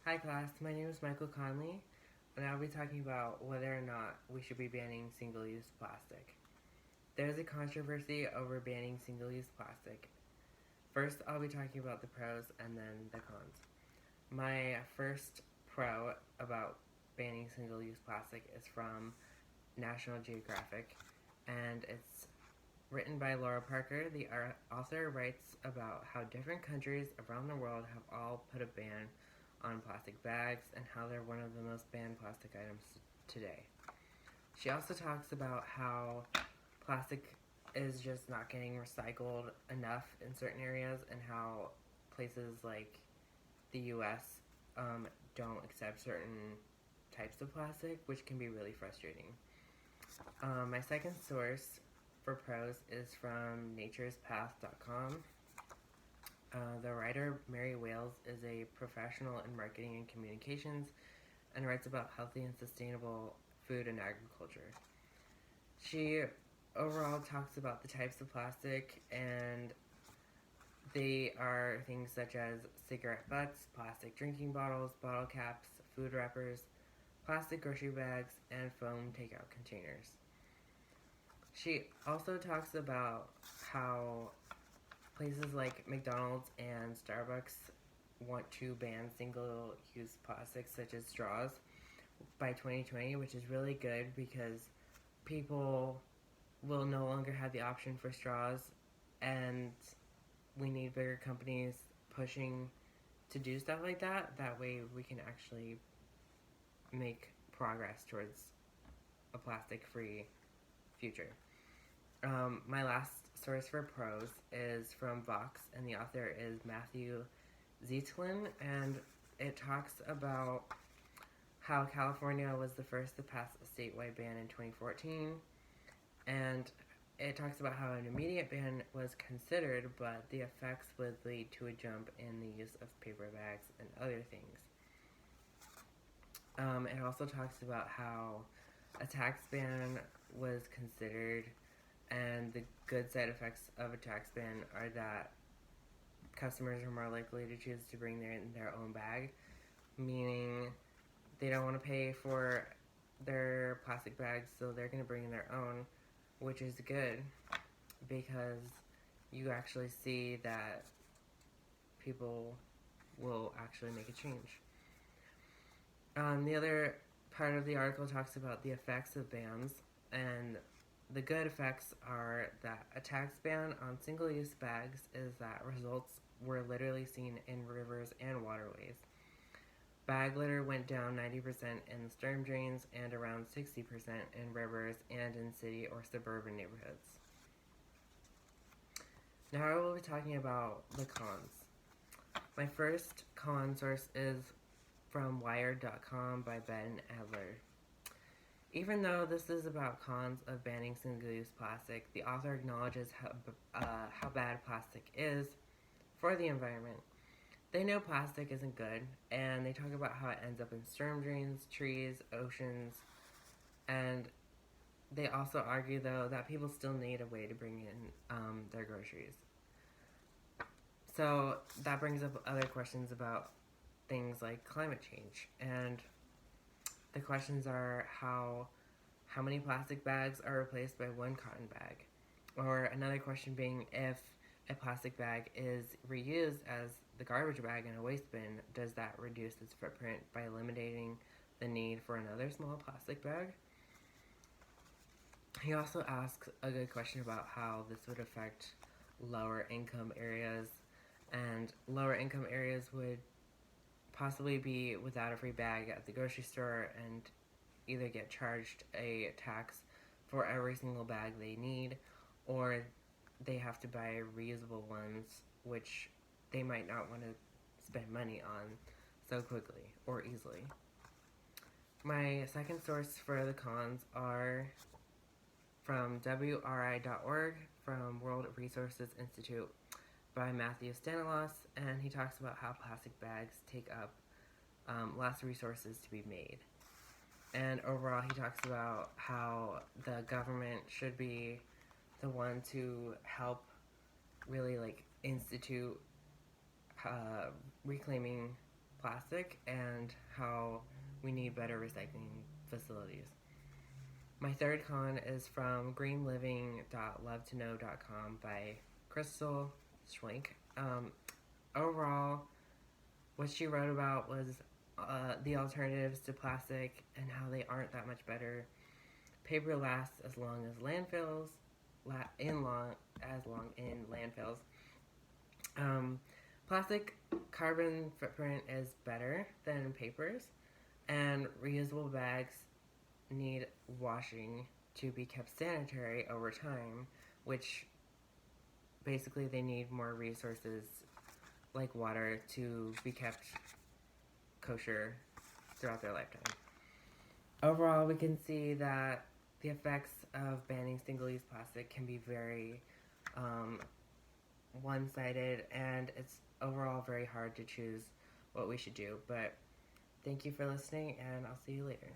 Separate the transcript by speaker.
Speaker 1: Hi class, my name is Michael Conley, and I'll be talking about whether or not we should be banning single-use plastic. There's a controversy over banning single-use plastic. First, I'll be talking about the pros and then the cons. My first pro about banning single-use plastic is from National Geographic, and it's written by Laura Parker. The author writes about how different countries around the world have all put a ban on plastic bags and how they're one of the most banned plastic items today. She also talks about how plastic is just not getting recycled enough in certain areas and how places like the US don't accept certain types of plastic, which can be really frustrating. My second source for pros is from naturespath.com. The writer Mary Wales is a professional in marketing and communications and writes about healthy and sustainable food and agriculture. She overall talks about the types of plastic, and they are things such as cigarette butts, plastic drinking bottles, bottle caps, food wrappers, plastic grocery bags, and foam takeout containers. She also talks about how places like McDonald's and Starbucks want to ban single-use plastics such as straws by 2020, which is really good because people will no longer have the option for straws, and we need bigger companies pushing to do stuff like that. That way we can actually make progress towards a plastic-free future. My last source for prose is from Vox, and the author is Matthew Zeitlin, and it talks about how California was the first to pass a statewide ban in 2014, and it talks about how an immediate ban was considered, but the effects would lead to a jump in the use of paper bags and other things. It also talks about how a tax ban was considered, and the good side effects of a tax ban are that customers are more likely to choose to bring their own bag, meaning they don't want to pay for their plastic bags, so they're going to bring in their own, which is good because you actually see that people will actually make a change. The other part of the article talks about the effects of bans, and the good effects are that a tax ban on single-use bags is that results were literally seen in rivers and waterways. Bag litter went down 90% in storm drains and around 60% in rivers and in city or suburban neighborhoods. Now I will be talking about the cons. My first con source is from Wired.com by Ben Adler. Even though this is about cons of banning single-use plastic, the author acknowledges how bad plastic is for the environment. They know plastic isn't good, and they talk about how it ends up in storm drains, trees, oceans, and they also argue, though, that people still need a way to bring in their groceries. So that brings up other questions about things like climate change, and the questions are how many plastic bags are replaced by one cotton bag? Or another question being, if a plastic bag is reused as the garbage bag in a waste bin, does that reduce its footprint by eliminating the need for another small plastic bag? He also asks a good question about how this would affect lower income areas, and lower income areas would possibly be without a free bag at the grocery store and either get charged a tax for every single bag they need, or they have to buy reusable ones, which they might not want to spend money on so quickly or easily. My second source for the cons are from WRI.org, from World Resources Institute, by Matthew Stanilos, and he talks about how plastic bags take up less resources to be made. And overall, he talks about how the government should be the one to help really institute reclaiming plastic and how we need better recycling facilities. My third con is from greenliving.lovetoknow.com by Crystal Schwenk. Overall, what she wrote about was the alternatives to plastic and how they aren't that much better. Paper lasts as long as landfills, as long in landfills. Plastic carbon footprint is better than papers, and reusable bags need washing to be kept sanitary over time, which basically they need more resources like water to be kept kosher throughout their lifetime. Overall, we can see that the effects of banning single-use plastic can be very one-sided, and it's overall very hard to choose what we should do. But thank you for listening, and I'll see you later.